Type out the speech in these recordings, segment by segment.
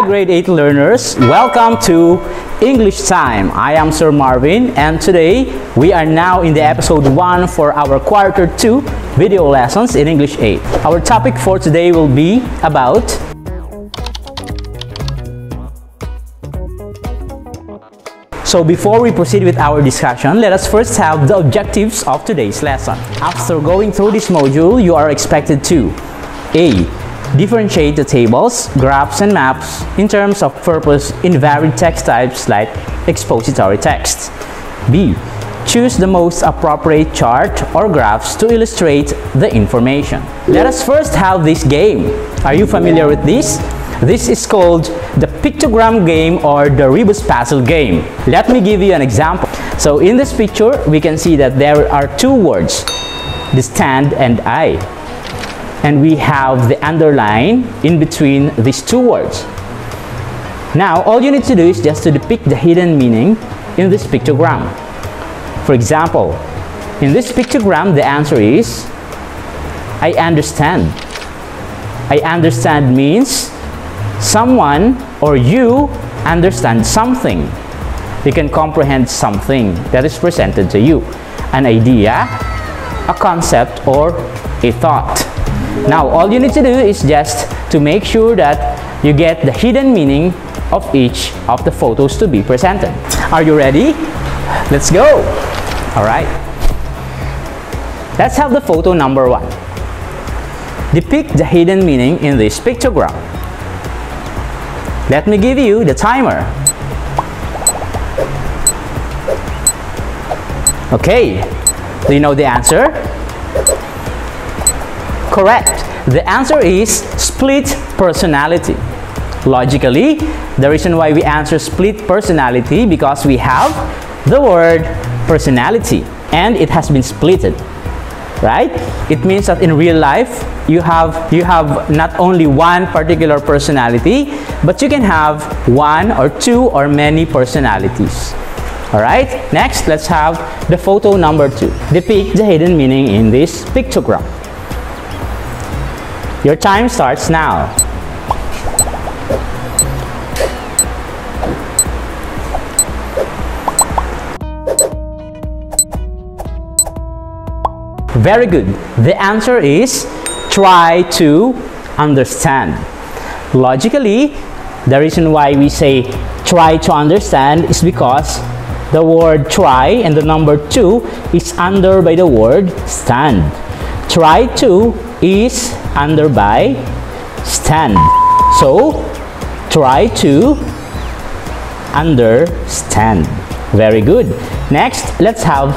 grade 8 learners, welcome to English Time. I am Sir Marvin, and today we are now in the episode 1 for our quarter 2 video lessons in English 8. Our topic for today will be about So before we proceed with our discussion, let us first have the objectives of today's lesson. After going through this module, you are expected to A. Differentiate the tables, graphs, and maps in terms of purpose in varied text types like expository text. B. Choose the most appropriate chart or graphs to illustrate the information. Let us first have this game. Are you familiar with this? This is called the pictogram game or the rebus puzzle game. Let me give you an example. So in this picture, we can see that there are two words, the stand and I. And we have the underline in between these two words. Now, all you need to do is just to depict the hidden meaning in this pictogram. For example, in this pictogram, the answer is, I understand. I understand means someone or you understand something. You can comprehend something that is presented to you. An idea, a concept, or a thought. Now, all you need to do is just to make sure that you get the hidden meaning of each of the photos to be presented. Are you ready? Let's go! Alright. Let's have the photo number 1. Depict the hidden meaning in this pictogram. Let me give you the timer. Okay. Do you know the answer? Correct. The answer is split personality. Logically, the reason why we answer split personality because we have the word personality and it has been splitted, right? It means that in real life you have not only one particular personality, but you can have one or two or many personalities. Alright, next let's have the photo number 2. Depict the hidden meaning in this pictogram. Your time starts now. Very good. The answer is try to understand. Logically, the reason why we say try to understand is because the word try and the number 2 is under by the word stand. Try to is under by stand. So, try to understand. Very good. Next, let's have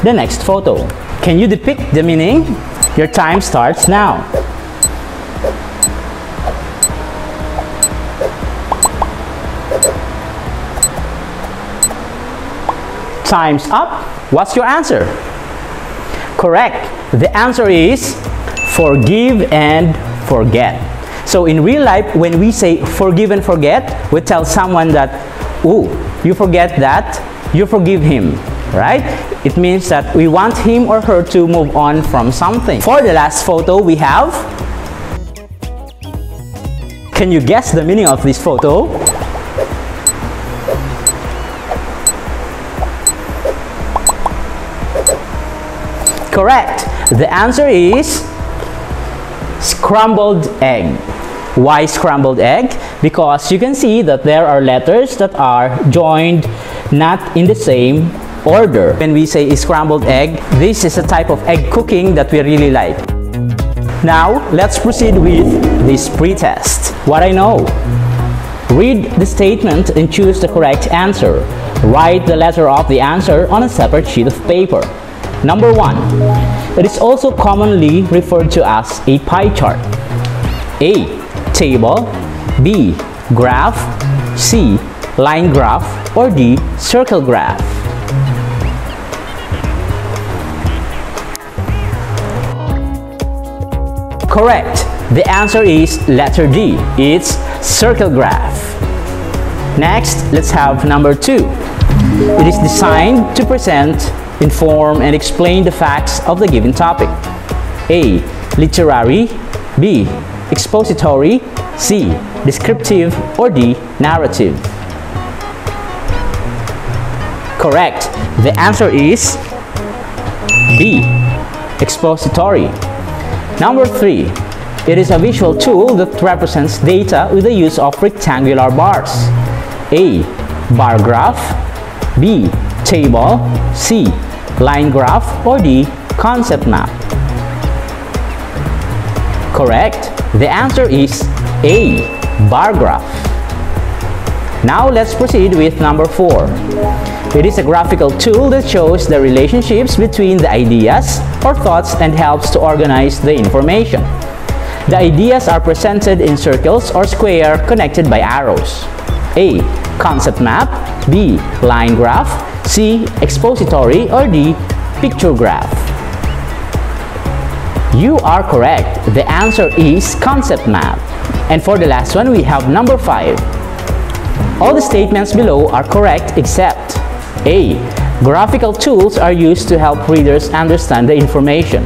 the next photo. Can you depict the meaning? Your time starts now. Time's up. What's your answer? Correct. The answer is forgive and forget. So in real life, when we say forgive and forget, we tell someone that, oh, you forget that, you forgive him, right? It means that we want him or her to move on from something. For the last photo we have, can you guess the meaning of this photo? Correct. The answer is scrambled egg. Why scrambled egg? Because you can see that there are letters that are joined not in the same order. When we say scrambled egg, this is a type of egg cooking that we really like. Now, let's proceed with this pretest. What I know. Read the statement and choose the correct answer. Write the letter of the answer on a separate sheet of paper. Number 1. It is also commonly referred to as a pie chart. A. Table. B. Graph. C. Line graph. Or D. Circle graph. Correct. The answer is letter D. It's circle graph. Next, let's have number 2. It is designed to present, inform, and explain the facts of the given topic. A. Literary. B. Expository. C. Descriptive, or D. Narrative? Correct. The answer is B. Expository. Number 3. It is a visual tool that represents data with the use of rectangular bars. A. Bar graph, B. Table, C. Line graph, or D. Concept map? Correct. The answer is A. Bar graph. Now let's proceed with number 4. It is a graphical tool that shows the relationships between the ideas or thoughts and helps to organize the information. The ideas are presented in circles or square connected by arrows. A. Concept map, B. Line graph, C. Expository, or D. Pictograph? You are correct. The answer is concept map. And for the last one, we have number 5. All the statements below are correct except A. Graphical tools are used to help readers understand the information.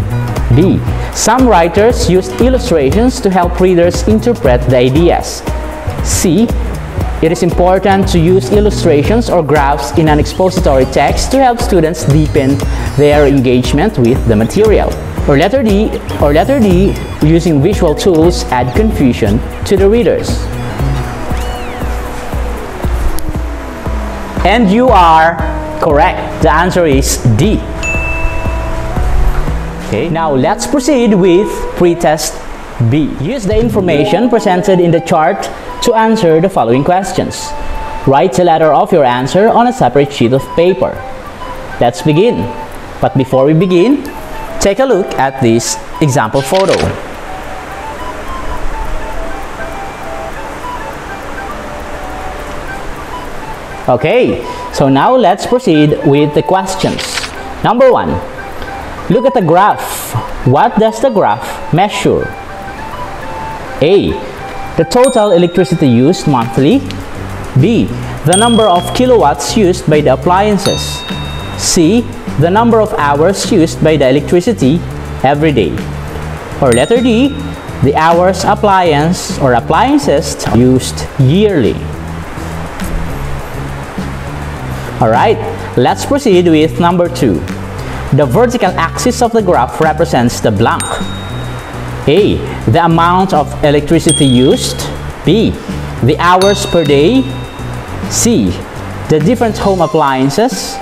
B. Some writers used illustrations to help readers interpret the ideas. C. It is important to use illustrations or graphs in an expository text to help students deepen their engagement with the material. Or letter D, using visual tools add confusion to the readers. And you are correct. The answer is D. Okay, now let's proceed with pretest B. Use the information presented in the chart to answer the following questions. Write the letter of your answer on a separate sheet of paper. Let's begin. But before we begin, take a look at this example photo. Okay, so now let's proceed with the questions. Number 1. Look at the graph. What does the graph measure? A. The total electricity used monthly. B. The number of kilowatts used by the appliances. C. The number of hours used by the electricity every day. Or letter D. The hours appliances used yearly. Alright, let's proceed with number 2. The vertical axis of the graph represents the blank. A. The amount of electricity used. B. The hours per day. C. The different home appliances.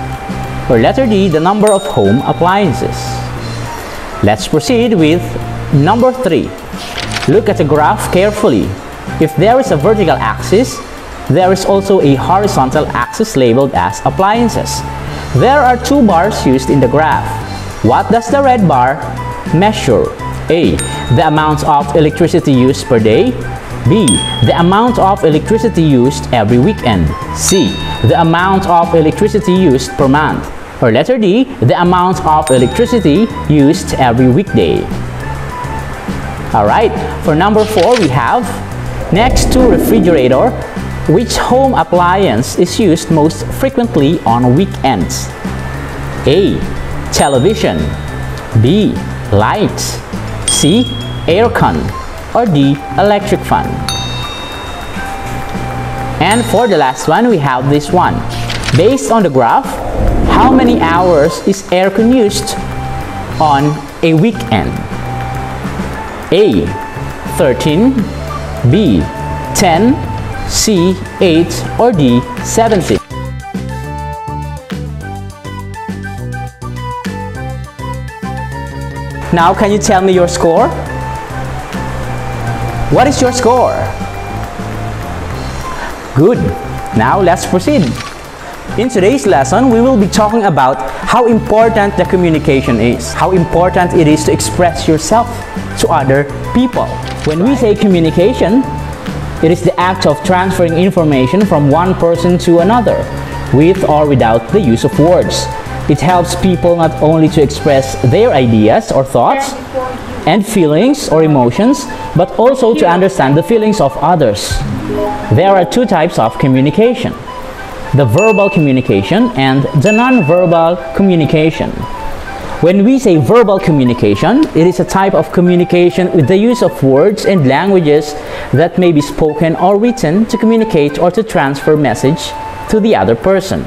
Or letter D. The number of home appliances. Let's proceed with number 3. Look at the graph carefully. If there is a vertical axis, there is also a horizontal axis labeled as appliances. There are 2 bars used in the graph. What does the red bar measure? A. The amount of electricity used per day. B. The amount of electricity used every weekend. C. The amount of electricity used per month. Or letter D. The amount of electricity used every weekday. Alright, for number 4 we have, next to refrigerator, which home appliance is used most frequently on weekends? A. Television. B. Lights. C. Aircon. Or D. Electric fan? And for the last one, we have this one. Based on the graph, how many hours is aircon used on a weekend? A. 13. B. 10. C. 8, or D. 17? Now, can you tell me your score? What is your score? Good. Now, let's proceed. In today's lesson, we will be talking about how important the communication is, how important it is to express yourself to other people. When we say communication, it is the act of transferring information from one person to another, with or without the use of words. It helps people not only to express their ideas or thoughts and feelings or emotions, but also to understand the feelings of others. There are 2 types of communication: the verbal communication and the non-verbal communication. When we say verbal communication, it is a type of communication with the use of words and languages that may be spoken or written to communicate or to transfer message to the other person.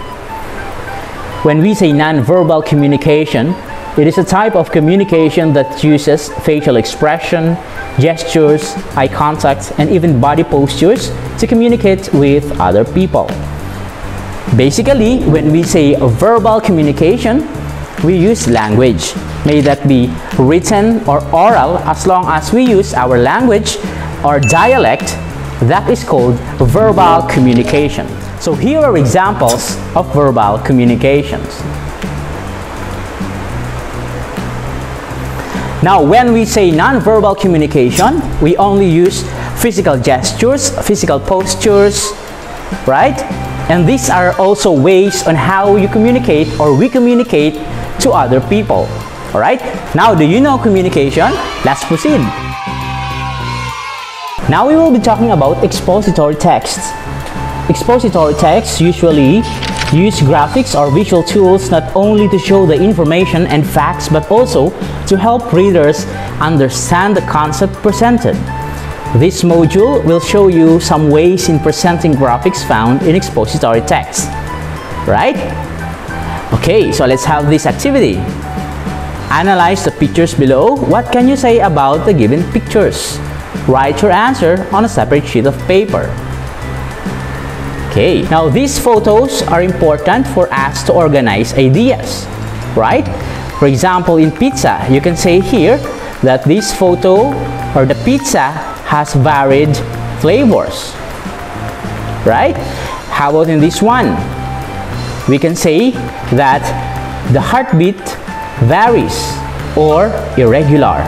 When we say non-verbal communication, it is a type of communication that uses facial expression, gestures, eye contact, and even body postures to communicate with other people. Basically, when we say verbal communication, we use language. May that be written or oral, as long as we use our language or dialect, that is called verbal communication. So here are examples of verbal communications. Now, when we say non-verbal communication, we only use physical gestures, physical postures, right? And these are also ways on how you communicate or we communicate to other people. Alright? Now, do you know communication? Let's proceed. Now we will be talking about expository texts. Expository texts usually use graphics or visual tools not only to show the information and facts but also to help readers understand the concept presented. This module will show you some ways in presenting graphics found in expository text. Right? Okay, so let's have this activity. Analyze the pictures below. What can you say about the given pictures? Write your answer on a separate sheet of paper. Okay, now these photos are important for us to organize ideas, right? For example, in pizza, you can say here that this photo or the pizza has varied flavors, right? How about in this one? We can say that the heartbeat varies or irregular.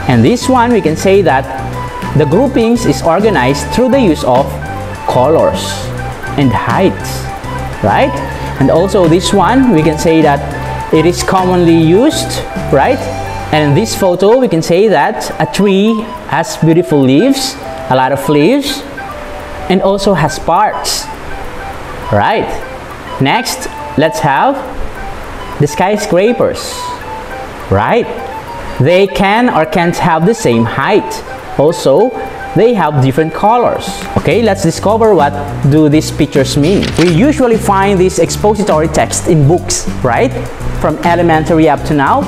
And this one, we can say that the groupings is organized through the use of colors and heights, right? And also this one, we can say that it is commonly used, right? And in this photo, we can say that a tree has beautiful leaves, a lot of leaves, and also has parts, right? Next, let's have the skyscrapers, right? They can or can't have the same height. Also, they have different colors. Okay, let's discover what do these pictures mean. We usually find this expository text in books, right? From elementary up to now,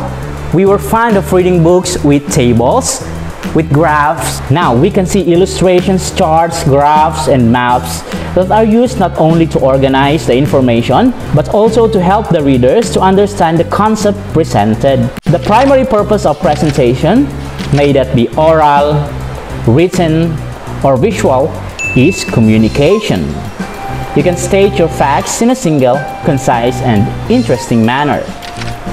we were fond of reading books with tables, with graphs. Now, we can see illustrations, charts, graphs, and maps that are used not only to organize the information, but also to help the readers to understand the concept presented. The primary purpose of presentation, may that be oral, written, or visual, is communication. You can state your facts in a single, concise, and interesting manner.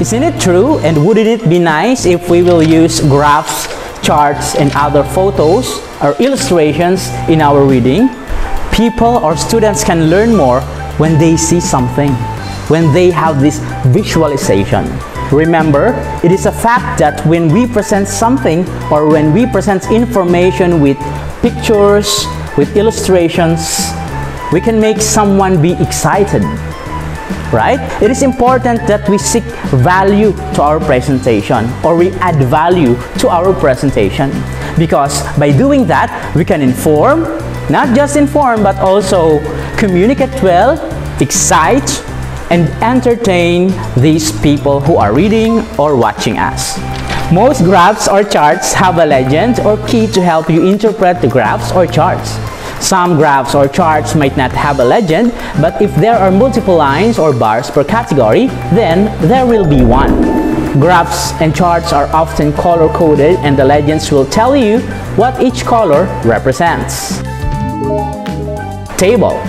Isn't it true? And wouldn't it be nice if we will use graphs, charts, and other photos or illustrations in our reading? People or students can learn more when they see something, when they have this visualization. Remember, it is a fact that when we present something or when we present information with pictures, with illustrations, we can make someone be excited, right? It is important that we seek value to our presentation or we add value to our presentation, because by doing that, we can inform, not just inform, but also communicate well, excite, and entertain these people who are reading or watching us. Most graphs or charts have a legend or key to help you interpret the graphs or charts. Some graphs or charts might not have a legend, but if there are multiple lines or bars per category, then there will be one. Graphs and charts are often color-coded, and the legends will tell you what each color represents. Table: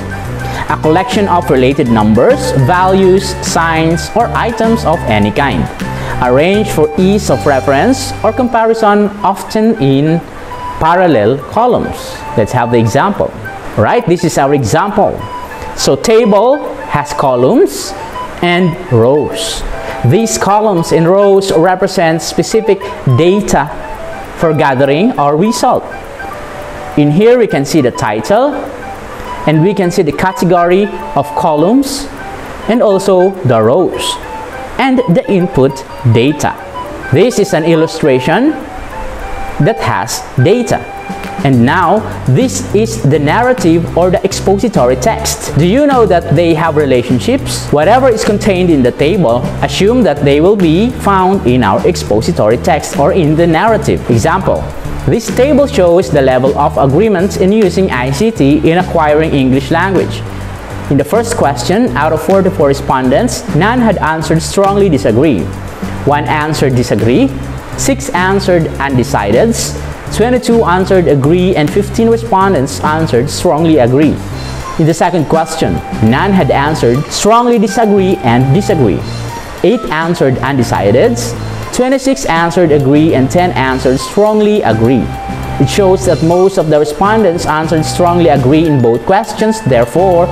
a collection of related numbers, values, signs, or items of any kind, arranged for ease of reference or comparison, often in parallel columns. Let's have the example. Right, this is our example. So table has columns and rows. These columns and rows represent specific data for gathering our result. In here we can see the title, and we can see the category of columns and also the rows. and the input data. This is an illustration that has data. And now, this is the narrative or the expository text. Do you know that they have relationships? Whatever is contained in the table, assume that they will be found in our expository text or in the narrative. Example, this table shows the level of agreement in using ICT in acquiring English language. In the first question, out of 44 respondents, none had answered strongly disagree. 1 answered disagree, 6 answered undecided, 22 answered agree, and 15 respondents answered strongly agree. In the second question, none had answered strongly disagree and disagree. 8 answered undecided, 26 answered agree, and 10 answered strongly agree. It shows that most of the respondents answered strongly agree in both questions. Therefore,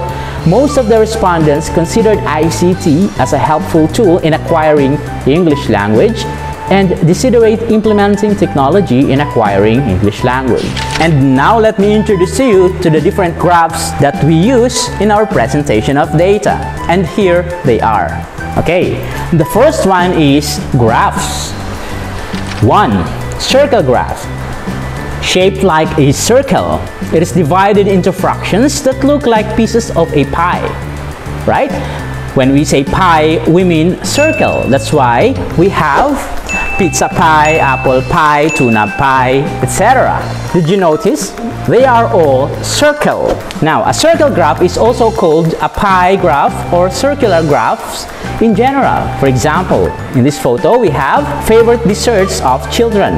most of the respondents considered ICT as a helpful tool in acquiring English language and desiderate implementing technology in acquiring English language. And now let me introduce to you to the different graphs that we use in our presentation of data. And here they are. Okay, the first one is graphs. 1. Circle graph. Shaped like a circle, it is divided into fractions that look like pieces of a pie, right? When we say pie, we mean circle. That's why we have pizza pie, apple pie, tuna pie, etc. Did you notice? They are all circle. Now, a circle graph is also called a pie graph or circular graphs in general. For example, in this photo, we have favorite desserts of children.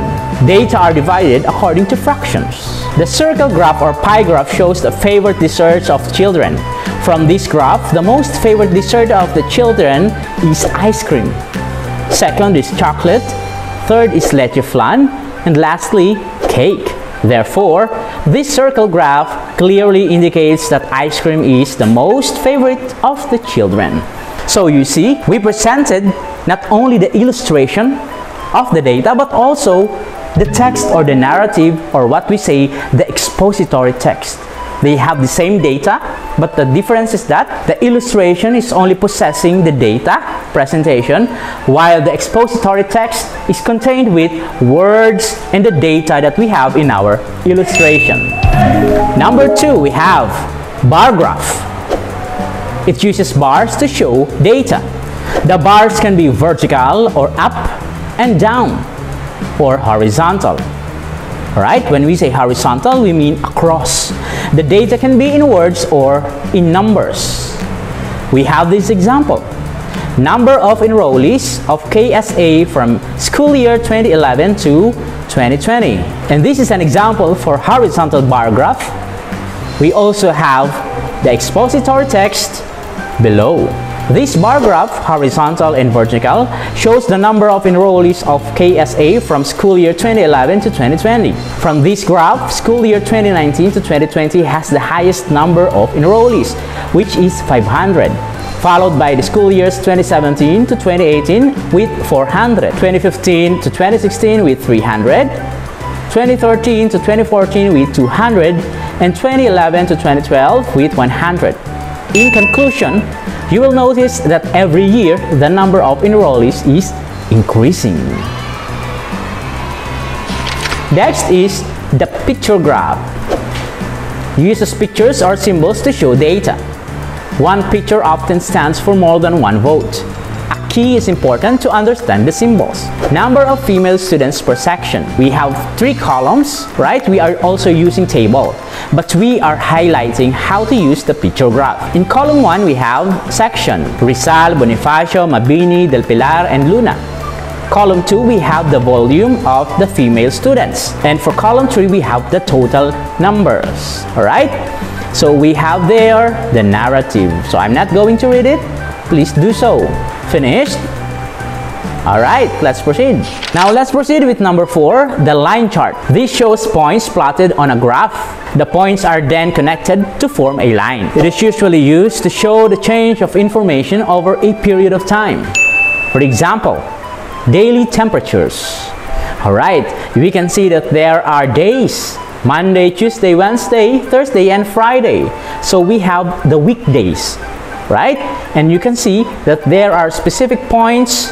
Data are divided according to fractions. The circle graph or pie graph shows the favorite desserts of children. From this graph, the most favorite dessert of the children is ice cream. Second is chocolate. Third is leche flan. And lastly, cake. Therefore, this circle graph clearly indicates that ice cream is the most favorite of the children. So you see, we presented not only the illustration of the data, but also the text or the narrative, or what we say, the expository text. They have the same data, but the difference is that the illustration is only possessing the data presentation, while the expository text is contained with words and the data that we have in our illustration. Number 2, we have bar graph. It uses bars to show data. The bars can be vertical or up and down or horizontal. Alright, when we say horizontal, we mean across. The data can be in words or in numbers. We have this example. Number of enrollees of KSA from school year 2011 to 2020. And this is an example for horizontal bar graph. We also have the expository text below. This bar graph, horizontal and vertical, shows the number of enrollees of KSA from school year 2011 to 2020. From this graph, school year 2019 to 2020 has the highest number of enrollees, which is 500, followed by the school years 2017 to 2018 with 400, 2015 to 2016 with 300, 2013 to 2014 with 200, and 2011 to 2012 with 100. In conclusion, you will notice that every year the number of enrollees is increasing. Next is the picture graph. Uses pictures or symbols to show data. One picture often stands for more than one vote. A key is important to understand the symbols. Number of female students per section. We have 3 columns, right? We are also using table, but we are highlighting how to use the picture graph. In column 1, we have section, Rizal, Bonifacio, Mabini, Del Pilar, and Luna. Column 2, we have the volume of the female students. And for column 3, we have the total numbers. Alright? So we have there the narrative. So I'm not going to read it. Please do so. Finished? Alright, let's proceed. Now let's proceed with number 4, the line chart. This shows points plotted on a graph. The points are then connected to form a line. It is usually used to show the change of information over a period of time. For example, daily temperatures. Alright, we can see that there are days: Monday, Tuesday, Wednesday, Thursday, and Friday. So we have the weekdays. right? And you can see that there are specific points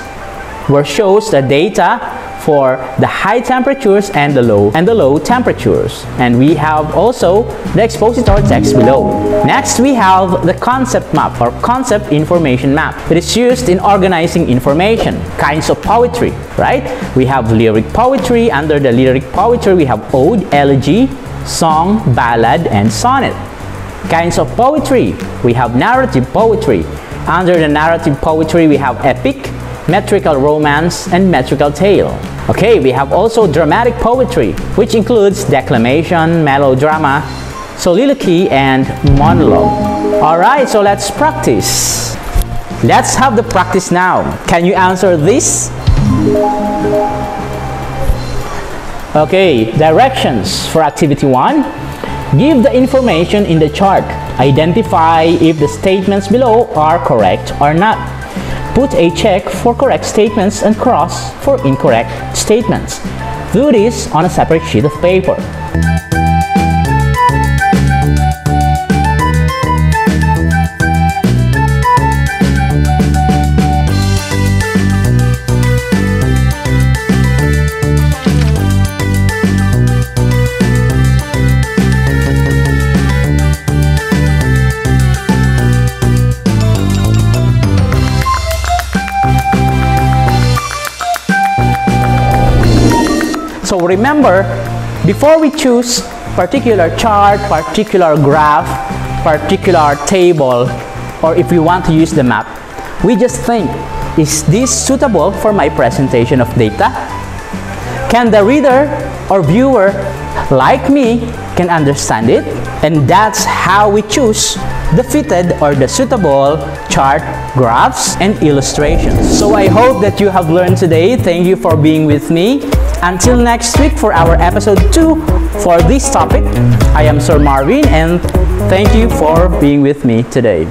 where shows the data for the high temperatures and the low temperatures. And we have also the expository text below. Next, we have the concept map or concept information map. It is used in organizing information. Kinds of poetry, right? We have lyric poetry. Under the lyric poetry, we have ode, elegy, song, ballad, and sonnet. Kinds of poetry. We have narrative poetry. Under the narrative poetry, we have epic, metrical romance, and metrical tale. Okay, we have also dramatic poetry, which includes declamation, melodrama, soliloquy, and monologue. Alright, so let's practice. Let's have the practice now. Can you answer this? Okay, directions for activity 1. Give the information in the chart. Identify if the statements below are correct or not. Put a check for correct statements and cross for incorrect statements. Do this on a separate sheet of paper. So remember, before we choose particular chart, particular graph, particular table, or if we want to use the map, we just think, is this suitable for my presentation of data? Can the reader or viewer like me can understand it? And that's how we choose the fitted or the suitable chart, graphs, and illustrations. So I hope that you have learned today. Thank you for being with me. Until next week for our episode 2 for this topic, I am Sir Marvin and thank you for being with me today.